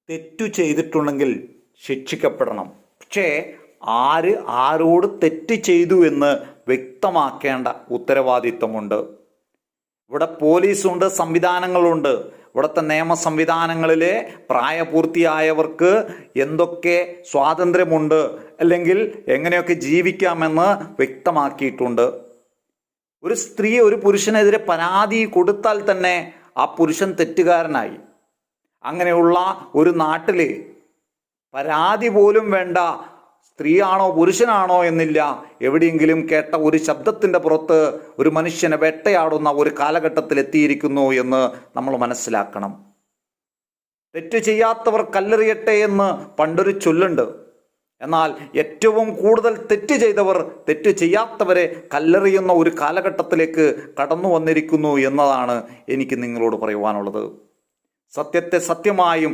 തെറ്റു ചെയ്തിട്ടുണ്ടെങ്കിൽ ശിക്ഷിക്കപ്പെടണം. പക്ഷേ ആര് ആരോട് തെറ്റ് ചെയ്തു എന്ന് വ്യക്തമാക്കേണ്ട ഉത്തരവാദിത്വമുണ്ട്. ഇവിടെ പോലീസുണ്ട്, സംവിധാനങ്ങളുണ്ട്. ഇവിടുത്തെ നിയമ സംവിധാനങ്ങളിലെ പ്രായപൂർത്തിയായവർക്ക് എന്തൊക്കെ സ്വാതന്ത്ര്യമുണ്ട്, അല്ലെങ്കിൽ എങ്ങനെയൊക്കെ ജീവിക്കാമെന്ന് വ്യക്തമാക്കിയിട്ടുണ്ട്. ഒരു സ്ത്രീ ഒരു പുരുഷനെതിരെ പരാതി കൊടുത്താൽ തന്നെ ആ പുരുഷൻ തെറ്റുകാരനായി. അങ്ങനെയുള്ള ഒരു നാട്ടിൽ പരാതി പോലും വേണ്ട, സ്ത്രീയാണോ പുരുഷനാണോ എന്നില്ല, എവിടെയെങ്കിലും കേട്ട ഒരു ശബ്ദത്തിൻ്റെ പുറത്ത് ഒരു മനുഷ്യനെ വേട്ടയാടുന്ന ഒരു കാലഘട്ടത്തിൽ എത്തിയിരിക്കുന്നു എന്ന് നമ്മൾ മനസ്സിലാക്കണം. തെറ്റ് ചെയ്യാത്തവർ കല്ലെറിയട്ടെ എന്ന് പണ്ടൊരു ചൊല്ലുണ്ട്. എന്നാൽ ഏറ്റവും കൂടുതൽ തെറ്റ് ചെയ്തവർ തെറ്റ് ചെയ്യാത്തവരെ കല്ലെറിയുന്ന ഒരു കാലഘട്ടത്തിലേക്ക് കടന്നു വന്നിരിക്കുന്നു എന്നതാണ് എനിക്ക് നിങ്ങളോട് പറയുവാനുള്ളത്. സത്യത്തെ സത്യമായും